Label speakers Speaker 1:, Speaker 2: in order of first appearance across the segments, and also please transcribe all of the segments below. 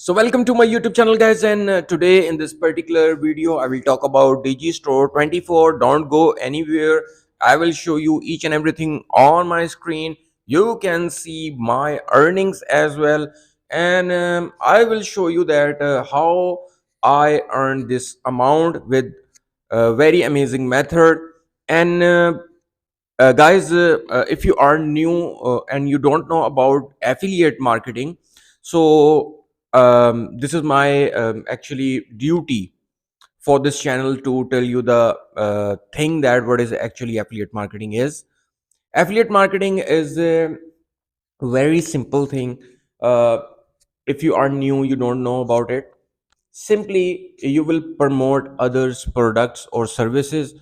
Speaker 1: So welcome to my YouTube channel, guys, and today in this particular video I will talk about Digistore24. Don't go anywhere. I will show you each and everything on my screen. You can see my earnings as well, and I will show you that how I earned this amount with a very amazing method. And guys, if you are new and you don't know about affiliate marketing, so this is my actually duty for this channel to tell you the thing that what is actually affiliate marketing is. Affiliate marketing is a very simple thing. uh, if you are new, you don't know about it, simply you will promote others products or services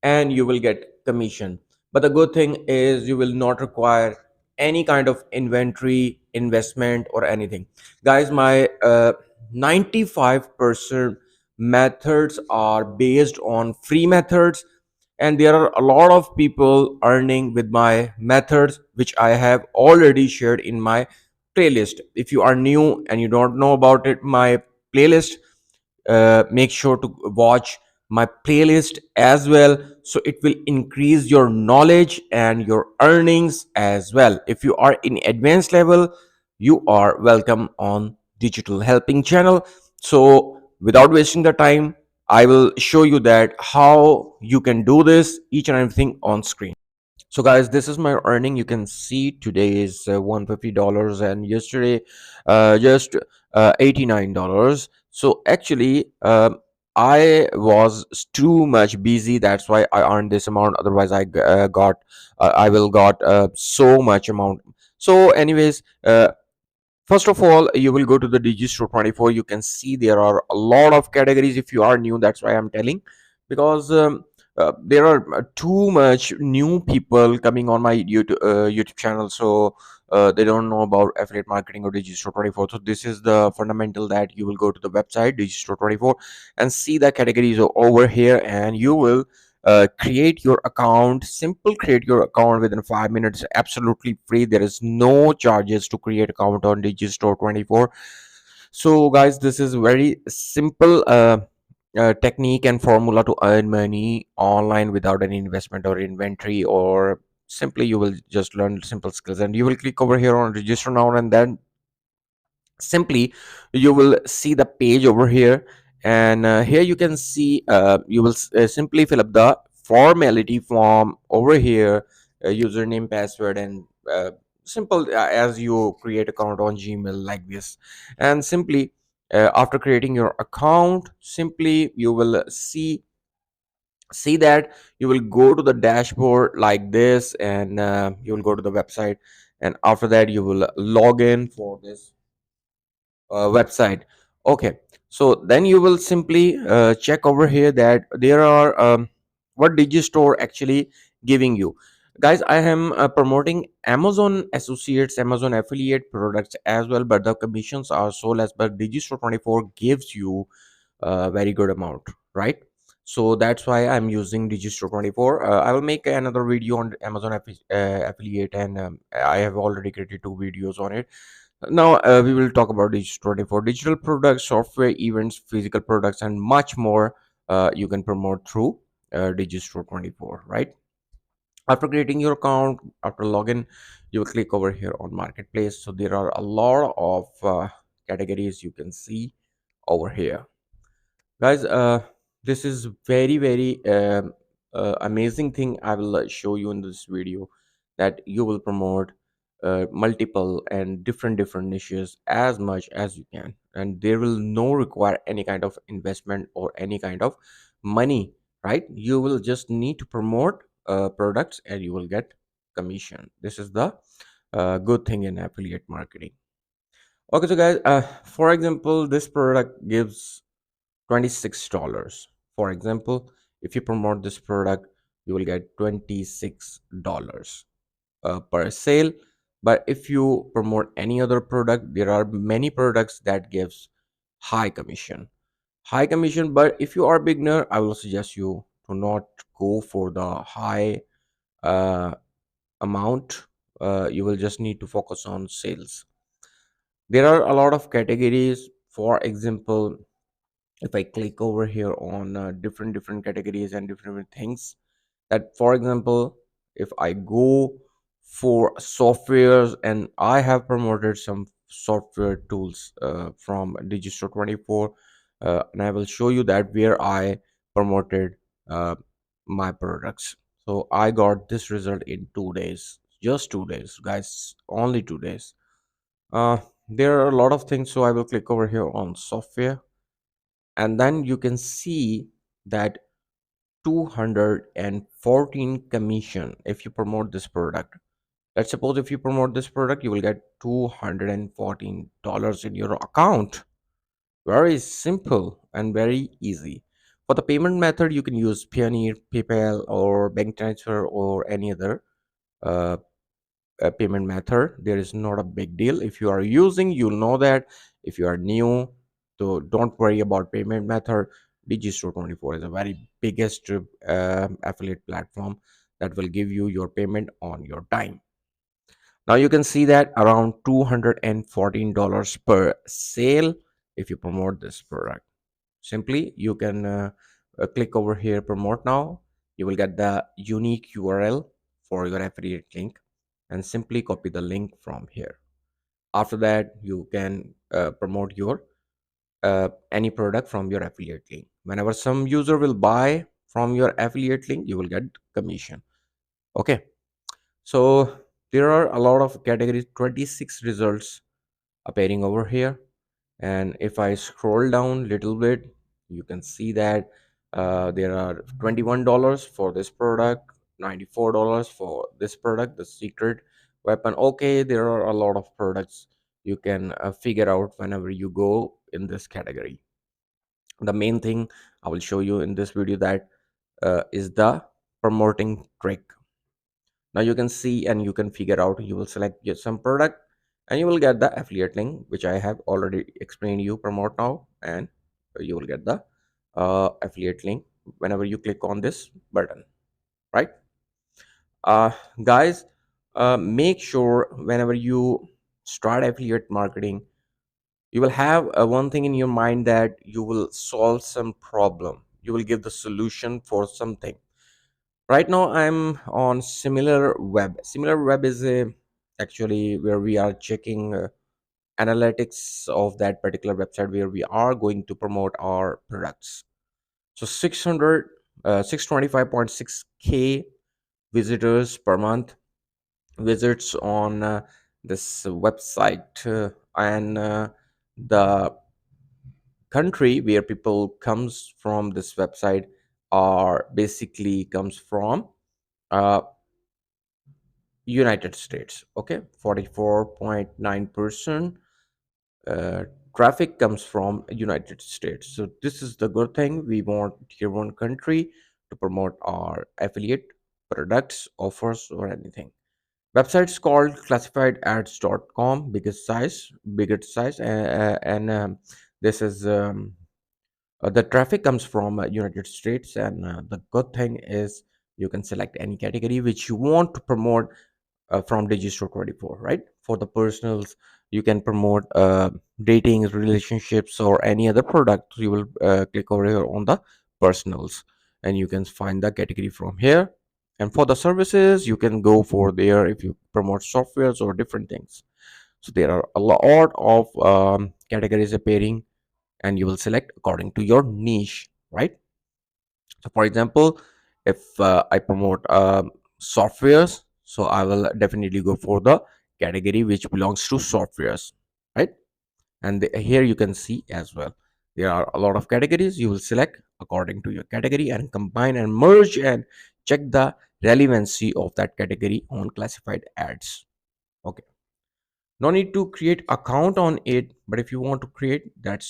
Speaker 1: and you will get commission. But the good thing is you will not require any kind of inventory investment or anything. Guys, my 95% methods are based on free methods, and there are a lot of people earning with my methods which I have already shared in my playlist. If you are new and you don't know about it, my playlist, make sure to watch my playlist as well, so it will increase your knowledge and your earnings as well. If you are in advanced level, you are welcome on digital helping channel. So without wasting the time, I will show you that how you can do this each and everything on screen. So guys, this is my earning. You can see today is $150, and yesterday just $89. So actually, I was too much busy, that's why I earned this amount. Otherwise I will got so much amount. So anyways, first of all, you will go to the Digistore24. You can see there are a lot of categories. If you are new, that's why I'm telling, because there are too much new people coming on my YouTube channel, so they don't know about affiliate marketing or Digistore24. So this is the fundamental, that you will go to the website Digistore24 and see the categories over here, and you will create your account. Simple, create your account within 5 minutes, absolutely free. There is no charges to create account on Digistore24. So guys, this is very simple technique and formula to earn money online without any investment or inventory, or simply you will just learn simple skills. And you will click over here on register now, and then simply you will see the page over here. And here you can see, you will simply fill up the formality form over here, username, password, and simple, as you create account on Gmail like this. And simply after creating your account, simply you will see that you will go to the dashboard like this, and you will go to the website, and after that you will log in for this website. Okay, so then you will simply check over here that there are what Digistore actually giving you. Guys, I am promoting Amazon associates, Amazon affiliate products as well, but the commissions are so less. But Digistore24 gives you a very good amount, right? So that's why I'm using Digistore24. I will make another video on Amazon affiliate, and I have already created 2 videos on it. Now we will talk about Digistore24 digital products, software, events, physical products, and much more. You can promote through Digistore24, right? After creating your account, after login, you will click over here on marketplace. So there are a lot of categories you can see over here, guys. This is very amazing thing I will show you in this video, that you will promote multiple and different niches as much as you can, and there will no require any kind of investment or any kind of money, right? You will just need to promote products and you will get commission. This is the good thing in affiliate marketing. Okay, so guys, for example, this product gives $26. For example, if you promote this product, you will get $26 per sale. But if you promote any other product, there are many products that gives high commission. But if you are beginner, I will suggest you to not go for the high uh, amount. You will just need to focus on sales. There are a lot of categories. For example, if I click over here on different categories and different things, that for example, if I go for softwares, and I have promoted some software tools from Digistore24, and I will show you that where I promoted uh, my products. So I got this result in 2 days, just 2 days, guys, only 2 days. uh, there are a lot of things, so I will click over here on software, and then you can see that 214 commission if you promote this product. Let's suppose if you promote this product, you will get $214 in your account. Very simple and very easy. For the payment method, you can use Payoneer, PayPal, or bank transfer, or any other uh, payment method. There is not a big deal. If you are using, you'll know that. If you are new, so don't worry about payment method. Digistore24 is a very biggest affiliate platform that will give you your payment on your time. Now you can see that around $214 per sale if you promote this product. Simply, you can click over here, promote now. You will get the unique URL for your affiliate link, and simply copy the link from here. After that, you can promote your any product from your affiliate link. Whenever some user will buy from your affiliate link, you will get commission. Okay, so there are a lot of categories, 26 results appearing over here. And if I scroll down little bit, you can see that there are $21 for this product, $94 for this product, the secret weapon. Okay, there are a lot of products you can figure out whenever you go in this category. The main thing I will show you in this video, that is the promoting trick. Now you can see and you can figure out, you will select some product, and you will get the affiliate link, which I have already explained you. Promote now, and you will get the affiliate link whenever you click on this button, right? uh, Guys, make sure whenever you start affiliate marketing, you will have one thing in your mind, that you will solve some problem, you will give the solution for something. Right now I'm on similar web. Similar web is a actually where we are checking analytics of that particular website, where we are going to promote our products. So 625.6k visitors per month visits on this website, and the country where people comes from this website are basically comes from uh, United States. Okay, 44.9% uh, traffic comes from United States. So this is the good thing. We want tier one country to promote our affiliate products, offers, or anything. Websites called classifiedads.com, biggest size, and this is the traffic comes from United States. And the good thing is you can select any category which you want to promote from Digistore24, right? For the personals, you can promote dating, relationships, or any other product. You will click over here on the personals, and you can find the category from here. And for the services, you can go for there if you promote softwares or different things. So there are a lot of categories appearing, and you will select according to your niche, right? So for example, if I promote softwares, so I will definitely go for the category which belongs to softwares, right? And here you can see as well, there are a lot of categories. You will select according to your category and combine and merge and check the relevancy of that category on classified ads. Okay, no need to create account on it, but if you want to create, that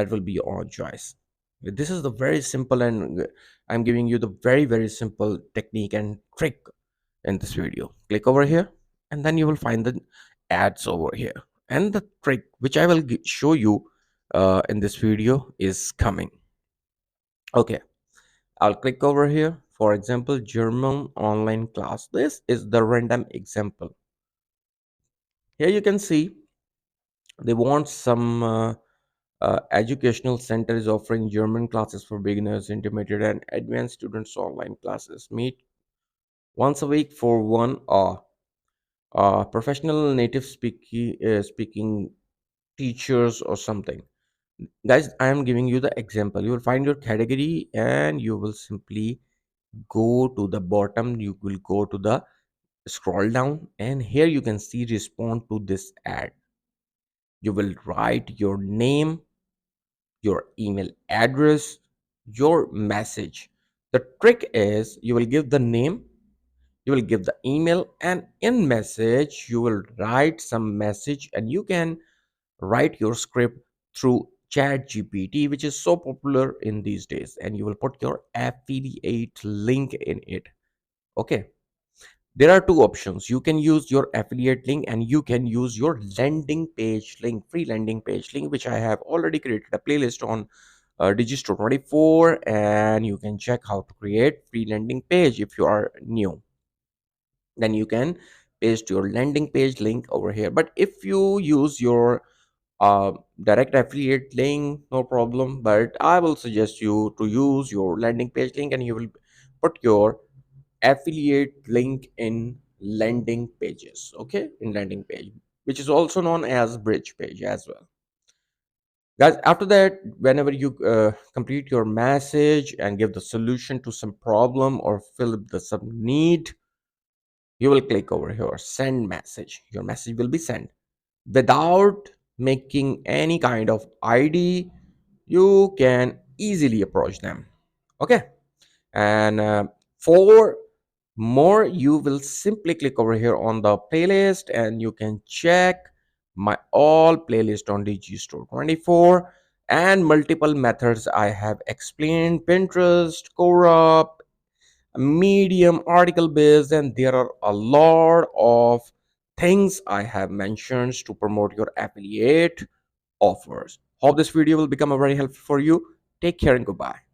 Speaker 1: will be your own choice. This is the very simple, and I'm giving you the very simple technique and trick in this video. Click over here, and then you will find the ads over here, and the trick which I will show you in this video is coming. Okay, I'll click over here. For example, German online class. This is the random example. Here you can see they want some Educational center is offering German classes for beginners, intermediate, and advanced students. Online classes. Meet once a week for 1 hour. Professional native speaking teachers or something. Guys, I am giving you the example. You will find your category and you will simply go to the bottom. You will go to the scroll down, and here you can see respond to this ad. You will write your name, your email address, your message. The trick is you will give the name, you will give the email, and in message you will write some message, and you can write your script through chat gpt, which is so popular in these days, and you will put your affiliate link in it. Okay, there are two options. You can use your affiliate link and you can use your landing page link, free landing page link, which I have already created a playlist on Digistore24, and you can check how to create free landing page. If you are new, then you can paste your landing page link over here. But if you use your uh, direct affiliate link, no problem, but I will suggest you to use your landing page link, and you will put your affiliate link in landing pages. Okay, in landing page, which is also known as bridge page as well. Guys, after that, whenever you complete your message and give the solution to some problem or fill up the some need, you will click over here send message. Your message will be sent without making any kind of id. You can easily approach them. Okay, and for more, you will simply click over here on the playlist, and you can check my all playlist on Digistore24, and multiple methods I have explained: Pinterest, Quora, Medium, article based, and there are a lot of things I have mentioned to promote your affiliate offers. Hope this video will become a very helpful for you. Take care and goodbye.